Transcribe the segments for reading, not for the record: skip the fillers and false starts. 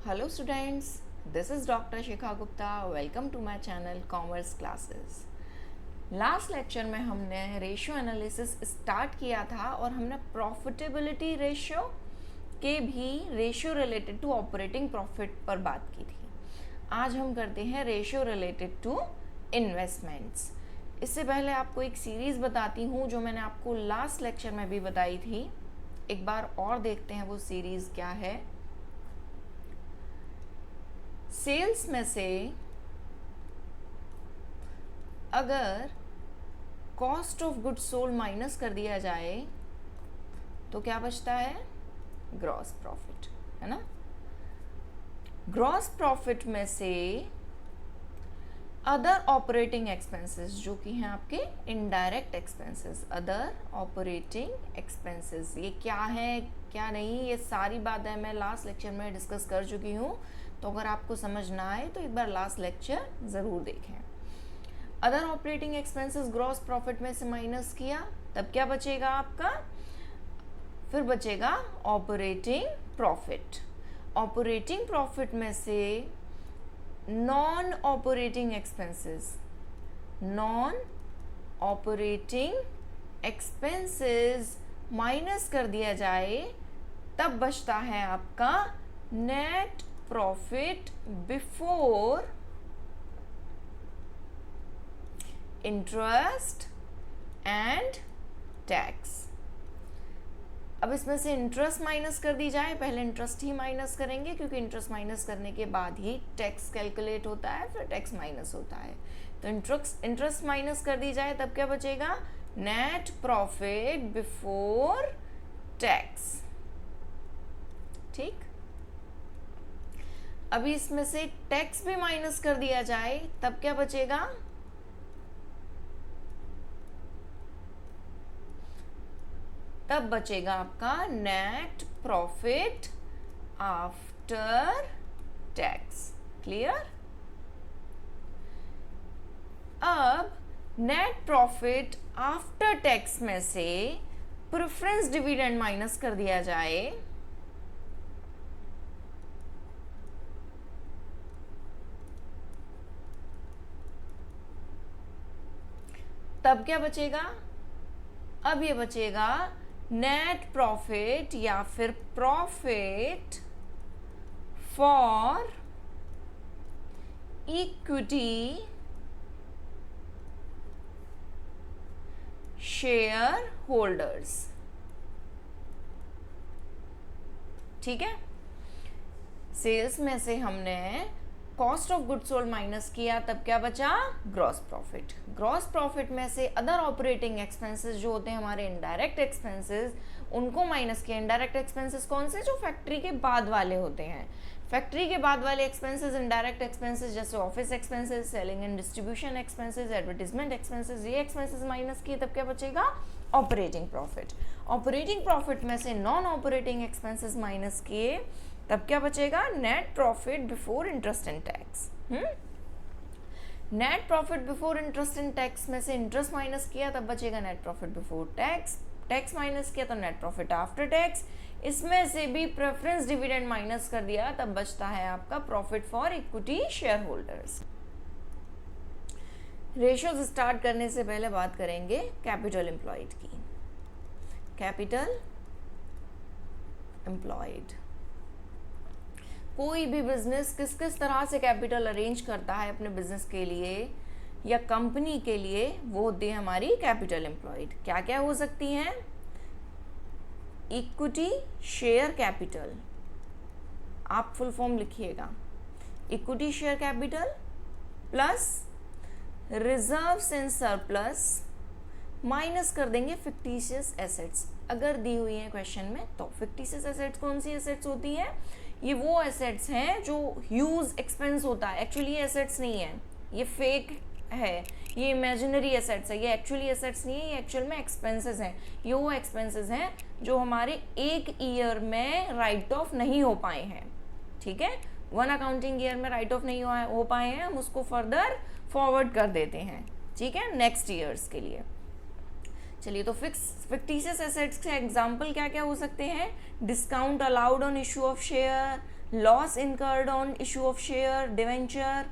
Hello students, this is Dr. Shikha Gupta. Welcome to my channel Commerce Classes. Last lecture में हमने ratio analysis start किया था और हमने प्रॉफिटेबिलिटी रेशियो के भी ratio related to operating profit पर बात की थी. आज हम करते हैं रेशियो रिलेटेड टू इन्वेस्टमेंट्स. इससे पहले आपको एक सीरीज़ बताती हूँ जो मैंने आपको लास्ट लेक्चर में भी बताई थी. एक बार और देखते हैं वो सीरीज़ क्या है. सेल्स में से अगर cost of goods sold minus कर दिया जाए तो क्या बचता है? ग्रॉस प्रॉफिट, है ना. ग्रॉस प्रॉफिट में से अदर ऑपरेटिंग एक्सपेंसेस जो कि हैं आपके indirect expenses, other operating expenses, ये क्या है क्या नहीं, ये सारी बातें मैं लास्ट लेक्चर में डिस्कस कर चुकी हूँ. तो अगर आपको समझ ना आए तो एक बार लास्ट लेक्चर ज़रूर देखें. Other operating expenses gross profit में से माइनस किया तब क्या बचेगा आपका? फिर बचेगा ऑपरेटिंग प्रॉफिट. ऑपरेटिंग प्रॉफिट में से non operating expenses, non operating expenses minus कर दिया जाए तब बचता है आपका net profit before interest and tax. अब इसमें से इंटरेस्ट माइनस कर दी जाए, पहले इंटरेस्ट ही माइनस करेंगे क्योंकि इंटरेस्ट माइनस करने के बाद ही टैक्स कैलकुलेट होता है, फिर टैक्स माइनस होता है. तो इंटरेस्ट माइनस कर दी जाए तब क्या बचेगा? Net profit before tax. ठीक. अभी इसमें से टैक्स भी माइनस कर दिया जाए तब क्या बचेगा? तब बचेगा आपका net profit after tax. Clear. अब नेट प्रॉफिट आफ्टर टैक्स में से प्रेफरेंस डिविडेंड माइनस कर दिया जाए तब क्या बचेगा? अब ये बचेगा नेट प्रॉफिट या फिर profit for equity share holders. ठीक है. सेल्स में से हमने cost of goods sold minus किया तब क्या बचा? Gross profit. ग्रॉस प्रॉफिट में से अदर ऑपरेटिंग एक्सपेंसेस जो होते हैं हमारे इनडायरेक्ट एक्सपेंसेस उनको माइनस किया. इनडायरेक्ट एक्सपेंसेस कौन से? जो फैक्ट्री के बाद वाले होते हैं. फैक्ट्री के बाद वाले एक्सपेंसेस इनडायरेक्ट एक्सपेंसेस जैसे office expenses, selling and distribution expenses, advertisement expenses, ये एक्सपेंसेस माइनस किए तब क्या बचेगा? Operating profit. ऑपरेटिंग प्रॉफिट में से नॉन ऑपरेटिंग एक्सपेंसेस माइनस किए तब क्या बचेगा? Net profit before interest and tax. Net profit before interest and tax में से इंटरेस्ट माइनस किया तब बचेगा net profit before tax. Tax minus किया तो नेट प्रॉफिट आफ्टर टैक्स. इसमें से भी प्रेफरेंस डिविडेंड माइनस कर दिया तब बचता है आपका profit for equity share holders. Ratios start करने से पहले बात करेंगे कैपिटल एम्प्लॉयड की. Capital employed. कोई भी बिजनेस किस किस तरह से कैपिटल अरेंज करता है अपने बिजनेस के लिए या कंपनी के लिए, वो होती है हमारी कैपिटल एम्प्लॉयड. क्या क्या हो सकती हैं? Equity share capital. आप फुल फॉर्म लिखिएगा. Equity share capital plus reserves and surplus minus कर देंगे फिक्टिशियस एसेट्स. अगर दी हुई है क्वेश्चन में तो फिक्टिशियस एसेट्स कौन सी एसेट्स होती है? ये वो एसेट्स हैं जो यूज एक्सपेंस होता है. एक्चुअली ये एसेट्स नहीं है, ये फेक है, ये इमेजिनरी एसेट्स है, ये एक्चुअली एसेट्स नहीं है, ये एक्चुअल में एक्सपेंसेस हैं. ये वो एक्सपेंसेस हैं जो हमारे एक ईयर में राइट ऑफ नहीं हो पाए हैं. ठीक है. वन अकाउंटिंग ईयर में राइट ऑफ नहीं हो पाए हैं, हम उसको फर्दर फॉरवर्ड कर देते हैं. ठीक है, नेक्स्ट ईयर्स के लिए. चलिए, तो फिक्टिशियस एसेट्स के एग्जाम्पल क्या क्या हो सकते हैं? Discount allowed on issue of share, loss incurred on issue of share, debenture,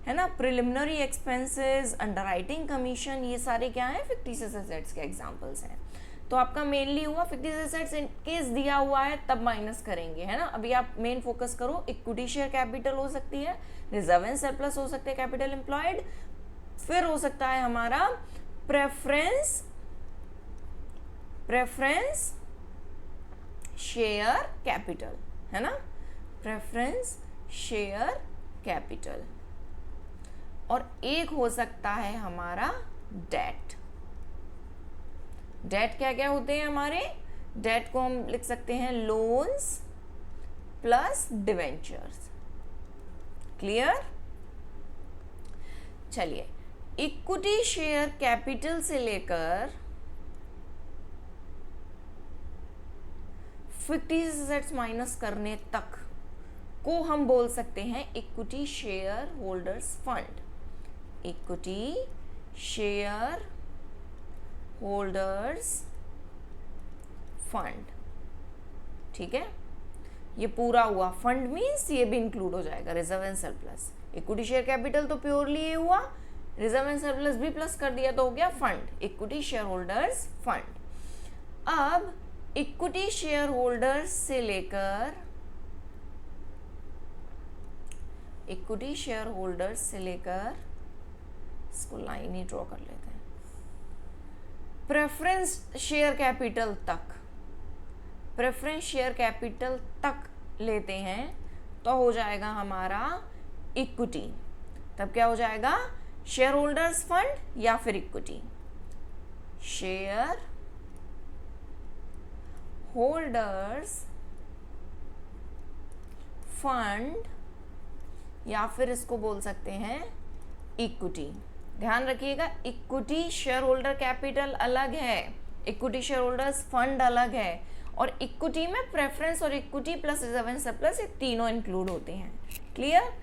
है ना, प्रिलिमिनरी एक्सपेंसेस, अंडरराइटिंग कमीशन, ये सारे क्या हैं, फिक्टिशियस एसेट्स के एग्जांपल्स हैं। तो आपका मेनली हुआ फिक्टिशियस एसेट्स इन केस दिया हुआ है तब माइनस करेंगे, है ना। अभी आप मेन फोकस करो, इक्विटी शेयर कैपिटल हो सकती है, रिजर्व एंड सरप्लस हो सकते हैं, कैपिटल एम्प्लॉयड, फिर हो सकता है हमारा प्रेफरेंस शेयर कैपिटल, है ना, प्रेफरेंस शेयर कैपिटल, और एक हो सकता है हमारा डेट। डेट क्या क्या होते हैं हमारे, डेट को हम लिख सकते हैं लोन्स प्लस डिवेंचर्स। क्लियर। चलिए, इक्विटी शेयर कैपिटल से लेकर फिक्टिशियस एसेट्स माइनस करने तक को हम बोल सकते हैं equity share holders fund. Equity share holders fund, ठीक है। ये पूरा हुआ, फंड मीन्स ये भी इंक्लूड हो जाएगा, reserve and surplus. Equity share capital तो प्योरली ये हुआ, रिजर्व एंड सरप्लस भी प्लस कर दिया तो हो गया fund, equity share holders fund. अब इक्विटी शेयर होल्डर्स से लेकर इसको लाइन ही ड्रॉ कर लेते हैं, प्रेफरेंस शेयर कैपिटल तक लेते हैं तो हो जाएगा हमारा इक्विटी। तब क्या हो जाएगा, शेयर होल्डर्स फंड या फिर इक्विटी, शेयर होल्डर्स फंड, या फिर इसको बोल सकते हैं इक्विटी। ध्यान रखिएगा, इक्विटी शेयर होल्डर कैपिटल अलग है, इक्विटी शेयर होल्डर्स फंड अलग है, और इक्विटी में प्रेफरेंस और equity plus reserve and surplus ये तीनों इंक्लूड होते हैं। क्लियर।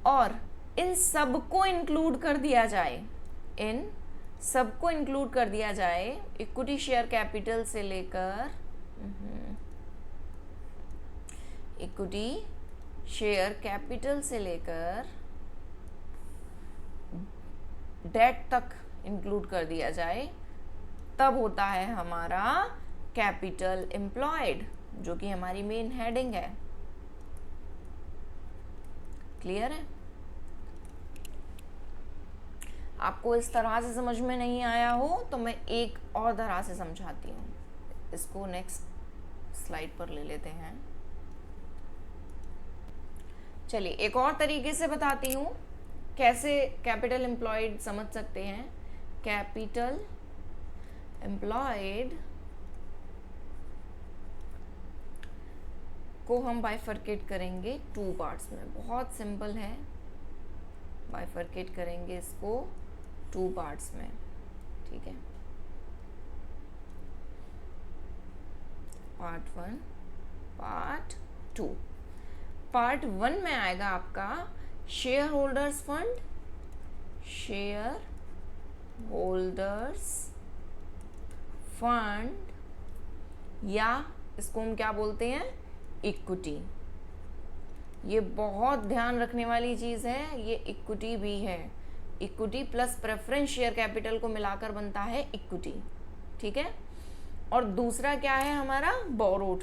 और इन सबको इंक्लूड कर दिया जाए, इक्विटी शेयर कैपिटल से लेकर डेट तक इंक्लूड कर दिया जाए, तब होता है हमारा कैपिटल एम्प्लॉयड, जो कि हमारी मेन हेडिंग है। क्लियर है। आपको इस तरह से समझ में नहीं आया हो तो मैं एक और तरह से समझाती हूँ, इसको नेक्स्ट स्लाइड पर ले लेते हैं। चलिए एक और तरीके से बताती हूँ कैसे कैपिटल एम्प्लॉयड समझ सकते हैं। कैपिटल एम्प्लॉयड को हम बाइफरकेट करेंगे 2 पार्ट्स में, बहुत सिंपल है। बाइफरकेट करेंगे इसको 2 पार्ट्स में, ठीक है। Part 1, part 2। पार्ट 1 में आएगा आपका share holders fund, share holders fund, या इसको हम क्या बोलते हैं, इक्विटी। ये बहुत ध्यान रखने वाली चीज़ है, ये इक्विटी भी है। Equity plus preference share capital को मिलाकर बनता है इक्विटी, ठीक है। और दूसरा क्या है हमारा, बोरोड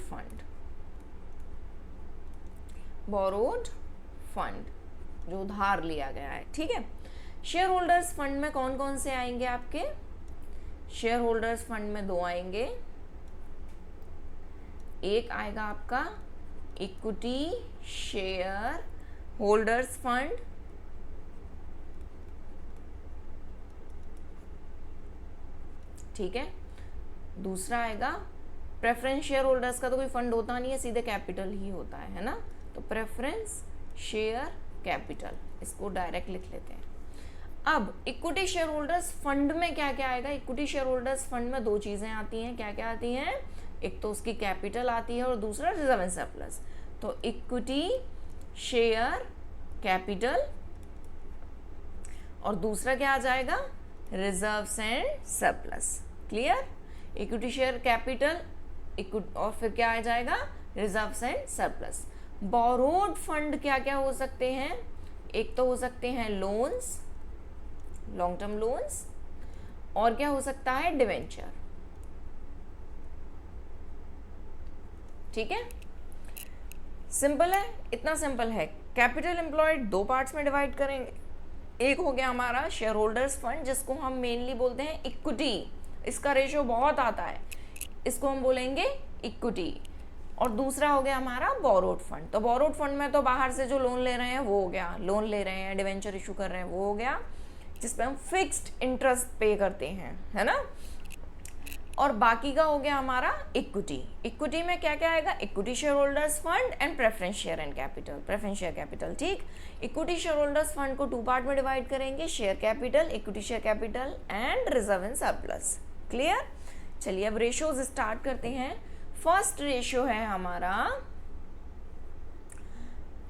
फंड, जो उधार लिया गया है, ठीक है। शेयर होल्डर्स फंड में कौन कौन से आएंगे आपके, शेयर होल्डर्स फंड में 2 आएंगे। एक आएगा आपका इक्विटी शेयर होल्डर्स फंड, ठीक है। दूसरा आएगा प्रेफरेंस शेयर होल्डर्स का तो कोई फंड होता नहीं है, सीधे कैपिटल ही होता है ना, तो प्रेफरेंस शेयर कैपिटल, इसको डायरेक्ट लिख लेते हैं। अब इक्विटी शेयर होल्डर्स फंड में क्या क्या आएगा, इक्विटी शेयर होल्डर्स फंड में 2 चीजें आती हैं, क्या क्या आती हैं, एक तो उसकी कैपिटल आती है और दूसरा रिजर्व एंड सरप्लस। तो इक्विटी शेयर कैपिटल और दूसरा क्या आ जाएगा, reserves and surplus. Clear. Equity share capital और फिर क्या आ जाएगा, reserves and surplus. Borrowed fund क्या क्या हो सकते हैं? एक तो हो सकते हैं लोन्स, लॉन्ग टर्म लोन्स, और क्या हो सकता है? डिवेंचर। ठीक है, सिंपल है, इतना सिंपल है। कैपिटल एम्प्लॉयड दो पार्ट्स में डिवाइड करेंगे। एक हो गया हमारा शेयर होल्डर्स फंड, जिसको हम मेनली बोलते हैं इक्विटी, इसका रेशियो बहुत आता है, इसको हम बोलेंगे इक्विटी। और दूसरा हो गया हमारा बोरोड फंड। तो बोरोड फंड में तो बाहर से जो लोन ले रहे हैं वो हो गया, लोन ले रहे हैं, डिवेंचर इशू कर रहे हैं, वो हो गया, जिसपे हम फिक्स्ड इंटरेस्ट पे करते हैं, है ना। और बाकी का हो गया हमारा इक्विटी। इक्विटी में क्या क्या आएगा? Equity share holders fund and preference share and capital, preference share capital. ठीक, इक्विटी शेयर होल्डर्स फंड को टू पार्ट में डिवाइड करेंगे, share capital, equity share capital and reserve and surplus. Clear? चलिए अब रेशियोज स्टार्ट करते हैं। First ratio है हमारा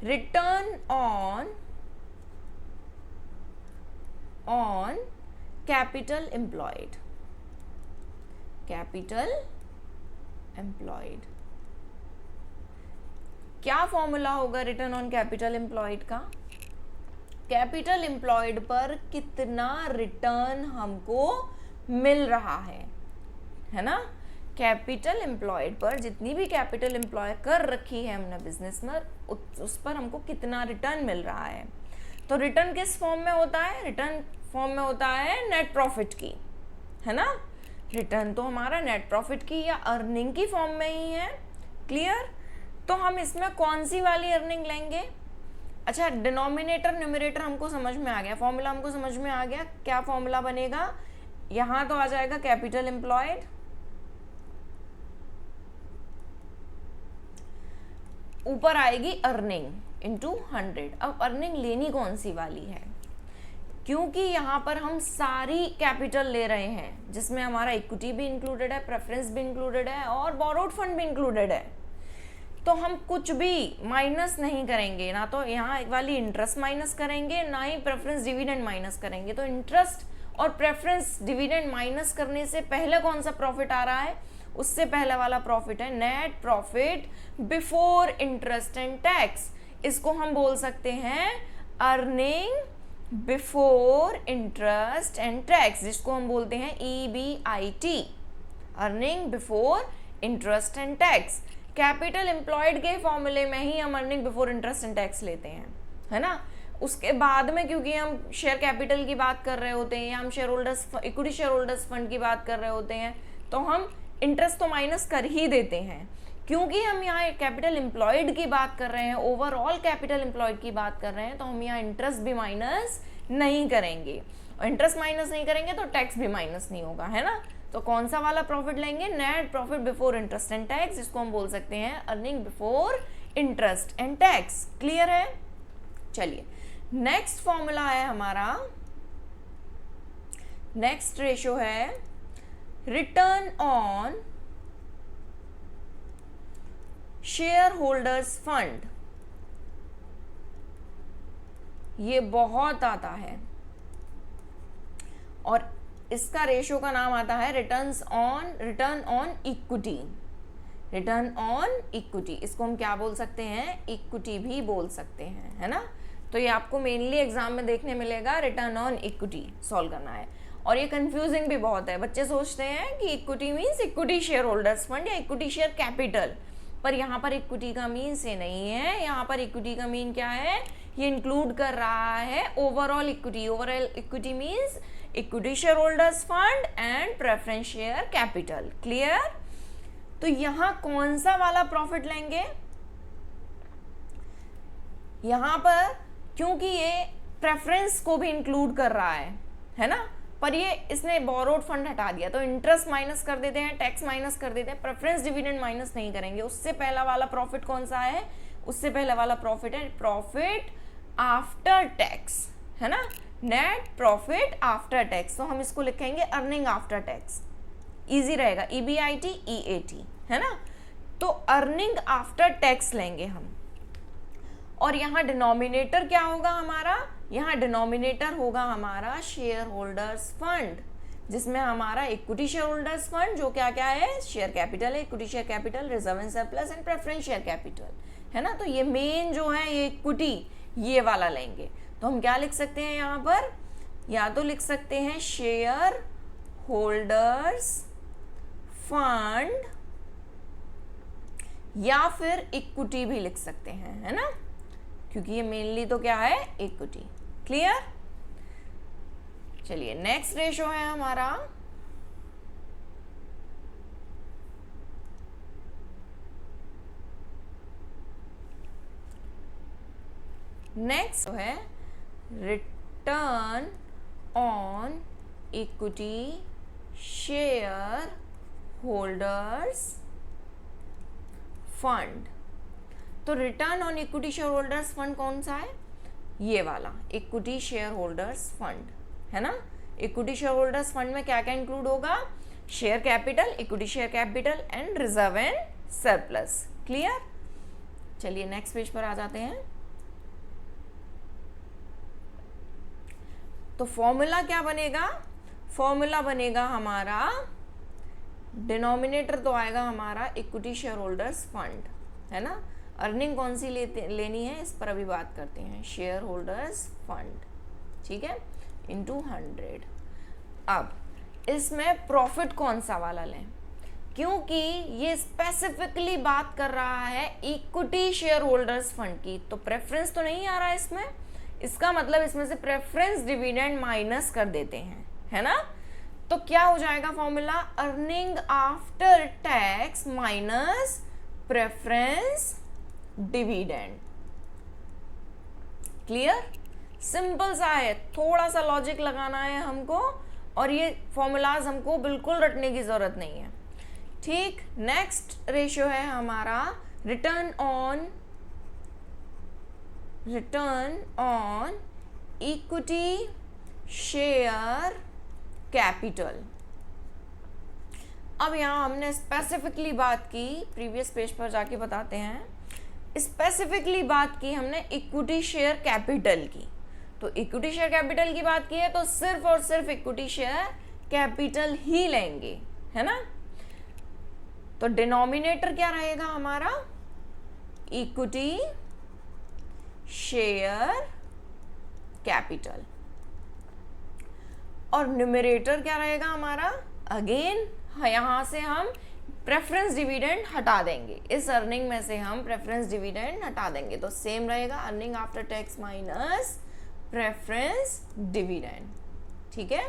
return on capital employed. Capital employed, क्या फॉर्मूला होगा रिटर्न ऑन कैपिटल एम्प्लॉयड का? कैपिटल एम्प्लॉयड पर कितना रिटर्न हमको मिल रहा है ना। कैपिटल एम्प्लॉयड पर जितनी भी कैपिटल एम्प्लॉय कर रखी है हमने बिजनेस में, उस पर हमको कितना रिटर्न मिल रहा है। तो रिटर्न किस फॉर्म में होता है? रिटर्न फॉर्म में होता है नेट प्रॉफिट की, है ना। रिटर्न तो हमारा नेट प्रॉफिट की या अर्निंग की फॉर्म में ही है। क्लियर? तो हम इसमें कौन सी वाली अर्निंग लेंगे? अच्छा, डिनोमिनेटर न्यूमरेटर हमको समझ में आ गया, फॉर्मूला हमको समझ में आ गया। क्या फॉर्मूला बनेगा? यहां तो आ जाएगा कैपिटल एम्प्लॉयड, ऊपर आएगी अर्निंग इनटू 100। अब अर्निंग लेनी कौन सी वाली है? क्योंकि यहाँ पर हम सारी कैपिटल ले रहे हैं, जिसमें हमारा इक्विटी भी इंक्लूडेड है, प्रेफरेंस भी इंक्लूडेड है और बोरोड फंड भी इंक्लूडेड है। तो हम कुछ भी माइनस नहीं करेंगे, ना तो यहाँ वाली इंटरेस्ट माइनस करेंगे, ना ही प्रेफरेंस डिविडेंड माइनस करेंगे। तो इंटरेस्ट और प्रेफरेंस डिविडेंड माइनस करने से पहले कौन सा प्रॉफिट आ रहा है? उससे पहले वाला प्रॉफिट है net profit before interest and tax. इसको हम बोल सकते हैं earning before interest and tax, जिसको हम बोलते हैं EBIT, earning before interest and tax. Capital employed के फॉर्मूले में ही हम earning before interest and tax लेते हैं, है ना। उसके बाद में क्योंकि हम शेयर कैपिटल की बात कर रहे होते हैं या हम share holders equity share holders fund की बात कर रहे होते हैं, तो हम इंटरेस्ट तो माइनस कर ही देते हैं। क्योंकि हम यहाँ कैपिटल एम्प्लॉयड की बात कर रहे हैं, ओवरऑल कैपिटल एम्प्लॉयड की बात कर रहे हैं, तो हम यहाँ इंटरेस्ट भी माइनस नहीं करेंगे, और इंटरेस्ट माइनस नहीं करेंगे तो टैक्स भी माइनस नहीं होगा, है ना। तो कौन सा वाला प्रॉफिट लेंगे? Net profit before interest and tax, जिसको हम बोल सकते हैं earning before interest and tax. Clear है? चलिए नेक्स्ट फॉर्मूला है हमारा, नेक्स्ट रेशियो है return on share holders fund. ये बहुत आता है और इसका रेशियो का नाम आता है return on equity. Return on equity, इसको हम क्या बोल सकते हैं? इक्विटी भी बोल सकते हैं, है ना। तो ये आपको मेनली एग्जाम में देखने मिलेगा, रिटर्न ऑन इक्विटी सॉल्व करना है। और ये कंफ्यूजिंग भी बहुत है, बच्चे सोचते हैं कि equity means equity share holders fund या इक्विटी शेयर कैपिटल, पर यहाँ पर इक्विटी का मीन्स ये नहीं है। यहाँ पर इक्विटी का मीन क्या है? ये इंक्लूड कर रहा है overall equity. Overall equity means equity share holders fund and preference share capital. Clear? तो यहाँ कौन सा वाला प्रॉफिट लेंगे? यहाँ पर क्योंकि ये प्रेफरेंस को भी इंक्लूड कर रहा है ना, पर ये इसने बोरोड फंड हटा दिया, तो इंटरेस्ट माइनस कर देते हैं, टैक्स माइनस कर देते हैं, प्रेफरेंस डिविडेंड माइनस नहीं करेंगे। उससे पहला वाला प्रॉफिट कौन सा है? उससे पहला वाला प्रॉफिट है प्रॉफिट आफ्टर टैक्स, है ना, नेट प्रॉफिट आफ्टर टैक्स। तो हम इसको लिखेंगे अर्निंग आफ्टर टैक्स, इजी रहेगा, EBIT EAT, है ना। तो अर्निंग आफ्टर टैक्स लेंगे हम। और यहाँ डिनोमिनेटर क्या होगा हमारा? यहाँ डिनोमिनेटर होगा हमारा शेयर होल्डर्स फंड, जिसमें हमारा इक्विटी शेयर होल्डर्स फंड जो क्या क्या है? शेयर कैपिटल है, equity share capital, reserve and surplus and preference share capital, है ना। तो ये मेन जो है ये इक्विटी ये वाला लेंगे, तो हम क्या लिख सकते हैं यहाँ पर, या तो लिख सकते हैं शेयर होल्डर्स फंड, या फिर इक्विटी भी लिख सकते हैं, है ना, क्योंकि ये मेनली तो क्या है, इक्विटी। क्लियर। चलिए नेक्स्ट रेशो है हमारा नेक्स्ट है return on equity share holders fund. तो return on equity share holders fund कौन सा है, ये वाला इक्विटी शेयर होल्डर्स फंड, है ना। इक्विटी शेयर होल्डर्स फंड में क्या क्या इंक्लूड होगा, share capital, equity share capital and reserve and surplus. Clear. चलिए नेक्स्ट पेज पर आ जाते हैं। तो फॉर्मूला क्या बनेगा, फॉर्मूला बनेगा हमारा, डिनोमिनेटर तो आएगा हमारा इक्विटी शेयर होल्डर्स फंड, है ना। अर्निंग कौन सी लेनी है, इस पर अभी बात करते हैं, शेयर होल्डर्स फंड, ठीक है, इंटू 100। अब इसमें प्रॉफिट कौन सा वाला लें, क्योंकि ये स्पेसिफिकली बात कर रहा है इक्विटी शेयर होल्डर्स फंड की, तो प्रेफरेंस तो नहीं आ रहा है इसमें, इसका मतलब इसमें से प्रेफरेंस डिविडेंड माइनस कर देते हैं, है ना। तो क्या हो जाएगा formula, earning after tax minus preference dividend. Clear. Simple सा है, थोड़ा सा लॉजिक लगाना है हमको, और ये फॉर्मूलाज हमको बिल्कुल रटने की जरूरत नहीं है। ठीक। नेक्स्ट रेशियो है हमारा return on equity share capital. अब यहाँ हमने स्पेसिफिकली बात की, प्रीवियस पेज पर जाके बताते हैं, स्पेसिफिकली बात की हमने इक्विटी शेयर कैपिटल की। तो इक्विटी शेयर कैपिटल की बात की है तो सिर्फ और सिर्फ इक्विटी शेयर कैपिटल ही लेंगे, है ना। तो डिनोमिनेटर क्या रहेगा हमारा, इक्विटी शेयर कैपिटल, और न्यूमरेटर क्या रहेगा हमारा, अगेन यहां से हम प्रेफरेंस डिविडेंड हटा देंगे, इस अर्निंग में से हम प्रेफरेंस डिविडेंड हटा देंगे, तो सेम रहेगा earning after tax minus preference dividend. ठीक है।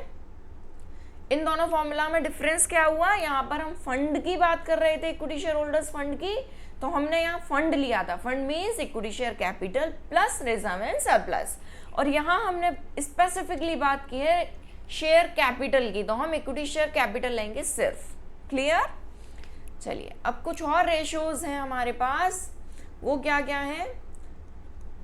इन दोनों फॉर्मूला में डिफरेंस क्या हुआ, यहाँ पर हम फंड की बात कर रहे थे, इक्विटी शेयर होल्डर्स फंड की, तो हमने यहाँ फंड लिया था, fund means equity share capital plus reserve and surplus, और यहाँ हमने स्पेसिफिकली बात की है शेयर कैपिटल की, तो हम इक्विटी शेयर कैपिटल लेंगे सिर्फ। क्लियर। चलिए अब कुछ और रेशियोज हैं हमारे पास, वो क्या क्या है,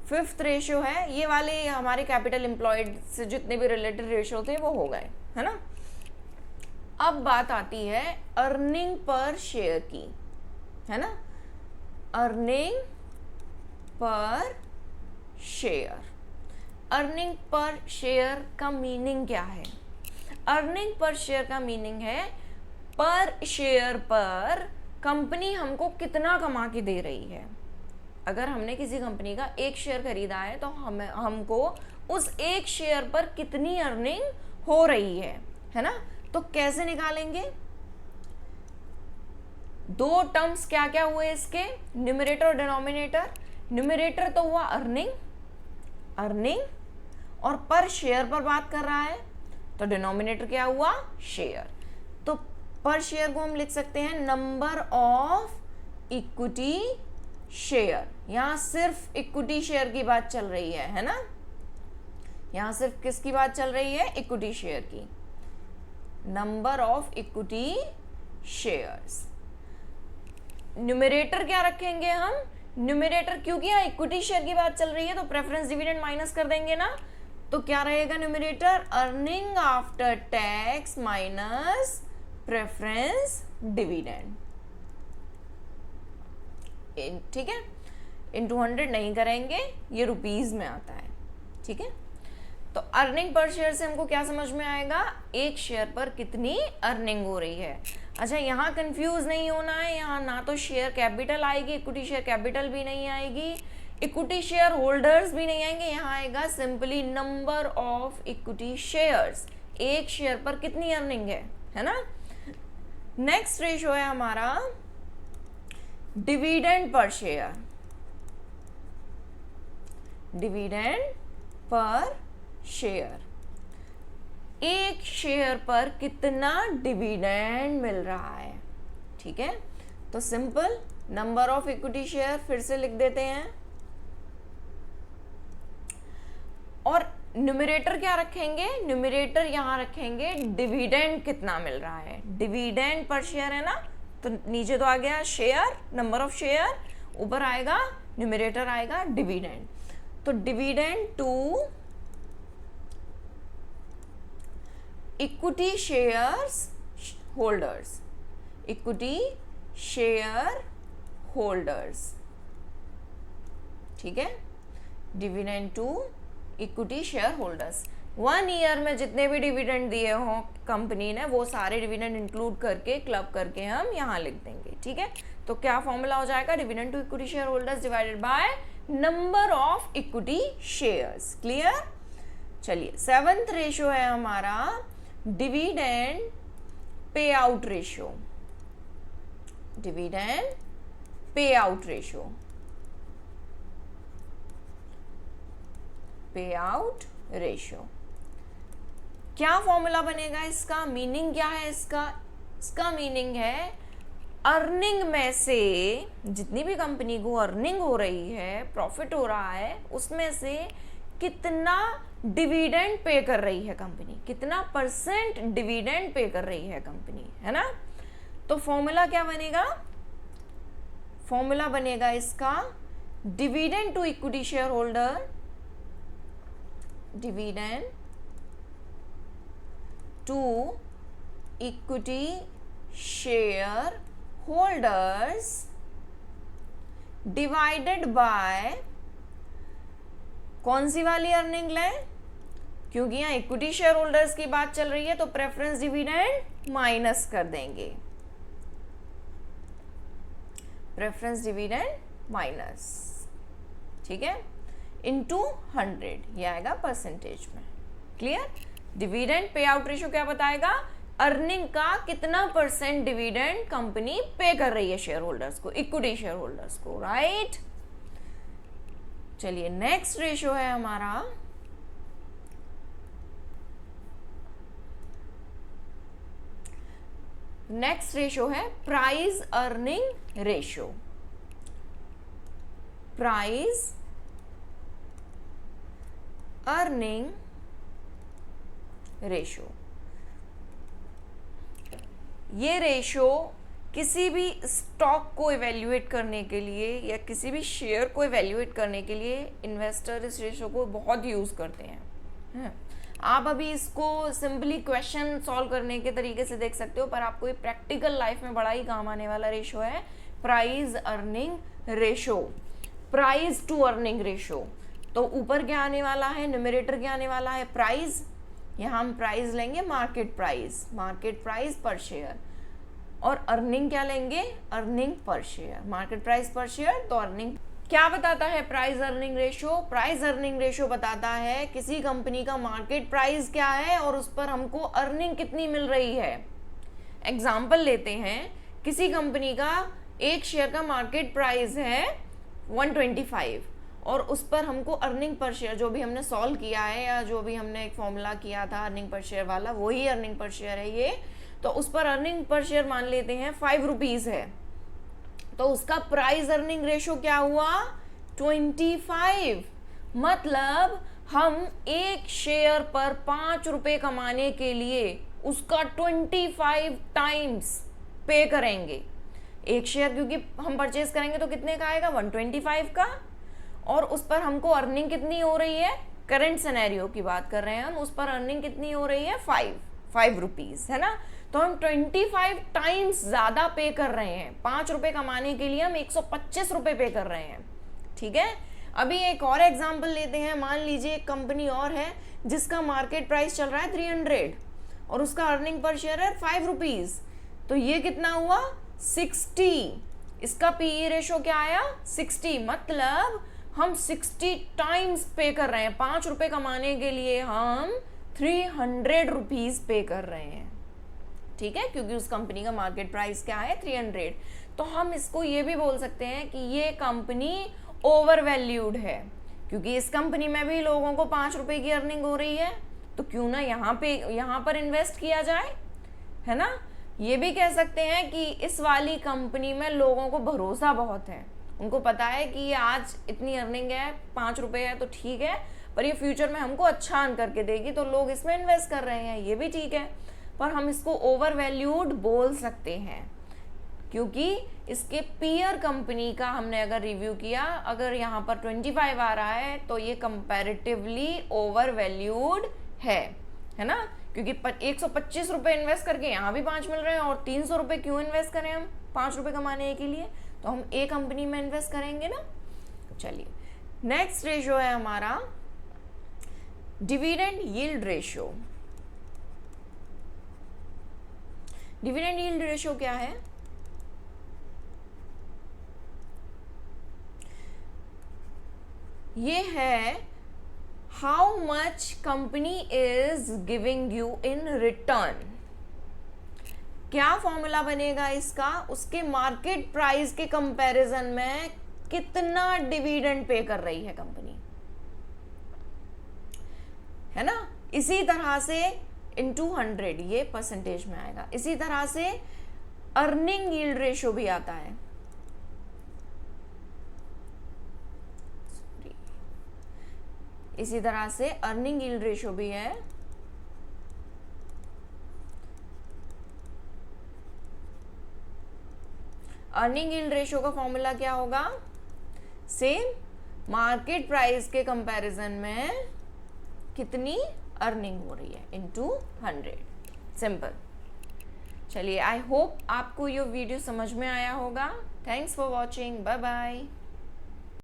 फिफ्थ रेशियो है, ये वाले हमारे कैपिटल एम्प्लॉयड से जितने भी रिलेटेड रेशियो थे वो हो गए, है ना। अब बात आती है अर्निंग पर शेयर की, है ना, earning per share. Earning per share का मीनिंग क्या है, अर्निंग पर शेयर का मीनिंग है पर शेयर पर कंपनी हमको कितना कमा के दे रही है। अगर हमने किसी कंपनी का एक शेयर खरीदा है तो हमको उस एक शेयर पर कितनी अर्निंग हो रही है ना। तो कैसे निकालेंगे, दो टर्म्स क्या क्या हुए इसके, न्यूमरेटर और डिनोमिनेटर। न्यूमरेटर तो हुआ अर्निंग और पर शेयर पर बात कर रहा है, तो डिनोमिनेटर क्या हुआ, शेयर। तो पर शेयर को हम लिख सकते हैं नंबर ऑफ इक्विटी शेयर। यहां सिर्फ इक्विटी शेयर की बात चल रही है ना, यहां सिर्फ किसकी बात चल रही है, इक्विटी शेयर की, number of equity shares. Numerator क्या रखेंगे हम, न्यूमरेटर क्योंकि यहाँ इक्विटी शेयर की बात चल रही है तो प्रेफरेंस डिविडेंड माइनस कर देंगे ना, तो क्या रहेगा numerator, earning after tax minus preference dividend. ठीक है, इनटू 100 नहीं करेंगे, ये रुपीज में आता है। ठीक है। तो अर्निंग पर शेयर से हमको क्या समझ में आएगा, एक शेयर पर कितनी अर्निंग हो रही है। अच्छा, यहाँ कंफ्यूज नहीं होना है, यहाँ ना तो शेयर कैपिटल आएगी, इक्विटी शेयर कैपिटल भी नहीं आएगी, इक्विटी शेयर होल्डर्स भी नहीं आएंगे, यहाँ आएगा simply number of equity shares, एक शेयर पर कितनी अर्निंग है ना। नेक्स्ट रेशो है हमारा dividend per share, dividend per share, एक शेयर पर कितना डिविडेंड मिल रहा है। ठीक है, तो simple number of equity share फिर से लिख देते हैं, और न्यूमरेटर क्या रखेंगे, न्यूमरेटर यहां रखेंगे डिविडेंड कितना मिल रहा है, डिविडेंड पर शेयर है ना, तो नीचे तो आ गया शेयर, नंबर ऑफ शेयर, ऊपर आएगा न्यूमरेटर आएगा डिविडेंड। तो dividend to equity shares holders, equity share holders, ठीक है, dividend to equity share holders. 1 year में जितने भी डिविडेंड दिए हों कंपनी ने, वो सारे डिविडेंड इंक्लूड करके क्लब करके हम यहाँ लिख देंगे। ठीक है, तो क्या फॉर्मूला हो जाएगा, dividend to equity share holders divided by number of equity shares. Clear. चलिए, 7th रेशो है हमारा dividend pay out ratio, dividend pay out ratio, pay out ratio. क्या फॉर्मूला बनेगा इसका, मीनिंग क्या है इसका मीनिंग है अर्निंग में से, जितनी भी कंपनी को अर्निंग हो रही है, प्रॉफिट हो रहा है, उसमें से कितना डिविडेंड पे कर रही है कंपनी, कितना परसेंट डिविडेंड पे कर रही है कंपनी, है ना। तो फॉर्मूला क्या बनेगा, फॉर्मूला बनेगा इसका dividend to equity share holder, dividend to equity share holders divided by, कौन सी वाली अर्निंग लें, क्योंकि यहां इक्विटी शेयर होल्डर्स की बात चल रही है तो प्रेफरेंस डिविडेंड माइनस कर देंगे, प्रेफरेंस डिविडेंड माइनस, ठीक है, इनटू 100, ये आएगा परसेंटेज में। Clear. Dividend pay out ratio क्या बताएगा, अर्निंग का कितना परसेंट डिविडेंड कंपनी पे कर रही है शेयर होल्डर्स को, इक्विटी शेयर होल्डर्स को, राइट। चलिए, नेक्स्ट रेशियो है हमारा नेक्स्ट रेशियो है price earning ratio, price earning ratio. ये रेशो किसी भी स्टॉक को इवेल्युएट करने के लिए या किसी भी शेयर को इवेल्युएट करने के लिए इन्वेस्टर इस रेशो को बहुत यूज़ करते हैं। आप अभी इसको सिंपली क्वेश्चन सॉल्व करने के तरीके से देख सकते हो, पर आपको ये प्रैक्टिकल लाइफ में बड़ा ही काम आने वाला रेशो है price earning ratio, price to earning ratio. तो ऊपर क्या आने वाला है, न्यूमरेटर क्या आने वाला है, प्राइस, यहाँ हम प्राइस लेंगे मार्केट प्राइस पर शेयर, और अर्निंग क्या लेंगे, earning per share, market price पर शेयर, तो अर्निंग। क्या बताता है price earning ratio, price earning ratio बताता है किसी कंपनी का मार्केट प्राइस क्या है और उस पर हमको अर्निंग कितनी मिल रही है। एग्जाम्पल लेते हैं, किसी कंपनी का एक शेयर का मार्केट प्राइस है 125 और उस पर हमको अर्निंग पर शेयर, जो भी हमने सॉल्व किया है या जो भी हमने एक फॉर्मूला किया था अर्निंग पर शेयर वाला, वही अर्निंग पर शेयर है ये, तो उस पर अर्निंग पर शेयर मान लेते हैं 5 रुपीज़ है, तो उसका प्राइस अर्निंग रेशो क्या हुआ 25। मतलब हम एक शेयर पर 5 रुपए कमाने के लिए उसका 25 टाइम्स पे करेंगे। एक शेयर क्योंकि हम परचेज करेंगे तो कितने का आएगा 125 का, और उस पर हमको अर्निंग कितनी हो रही है, करंट सिनेरियो की बात कर रहे हैं हम, उस पर अर्निंग कितनी हो रही है 5 रुपीज़, है ना। तो हम 25 टाइम्स ज़्यादा पे कर रहे हैं, 5 रुपए कमाने के लिए हम 125 रुपए पे कर रहे हैं, ठीक है। अभी एक और एग्जांपल लेते हैं, मान लीजिए एक कंपनी और है जिसका मार्केट प्राइस चल रहा है 300 और उसका अर्निंग पर शेयर है 5 रुपीज, तो ये कितना हुआ 60। इसका पीई रेशो क्या आया 60, मतलब हम 60 टाइम्स पे कर रहे हैं। 5 रुपए कमाने के लिए हम 300 रुपीज पे कर रहे हैं, ठीक है, क्योंकि उस कंपनी का मार्केट प्राइस क्या है 300। तो हम इसको ये भी बोल सकते हैं कि ये कंपनी ओवर वैल्यूड है, क्योंकि इस कंपनी में भी लोगों को 5 रुपए की अर्निंग हो रही है, तो क्यों ना यहाँ पर इन्वेस्ट किया जाए, है ना। ये भी कह सकते हैं कि इस वाली कंपनी में लोगों को भरोसा बहुत है, उनको पता है कि ये आज इतनी अर्निंग है 5 रुपए है तो ठीक है, पर ये फ्यूचर में हमको अच्छा अर्न करके देगी, तो लोग इसमें इन्वेस्ट कर रहे हैं, ये भी ठीक है। पर हम इसको ओवर वैल्यूड बोल सकते हैं, क्योंकि इसके पीयर कंपनी का हमने अगर रिव्यू किया, अगर यहाँ पर 25 आ रहा है तो ये कंपैरेटिवली ओवर वैल्यूड है ना, क्योंकि 125 रुपए इन्वेस्ट करके यहाँ भी 5 मिल रहे हैं, और 300 रुपए क्यों इन्वेस्ट करें हम 5 रुपए कमाने के लिए, तो हम ए कंपनी में इन्वेस्ट करेंगे ना। चलिए नेक्स्ट रेशियो है हमारा dividend yield ratio. Dividend yield ratio क्या है, ये है how much company is giving you in return. क्या फॉर्मूला बनेगा इसका, उसके मार्केट प्राइस के कंपैरिजन में कितना डिविडेंड पे कर रही है कंपनी, है ना। इसी तरह से इनटू 100 ये परसेंटेज में आएगा। इसी तरह से अर्निंग यील्ड रेशियो भी आता है, इसी तरह से अर्निंग यील्ड रेशियो भी है। अर्निंग यील्ड रेशियो का फॉर्मूला क्या होगा, सेम मार्केट प्राइस के कंपैरिजन में कितनी अर्निंग हो रही है इनटू 100, सिंपल। चलिए आई होप आपको ये वीडियो समझ में आया होगा। Thanks for watching, bye bye.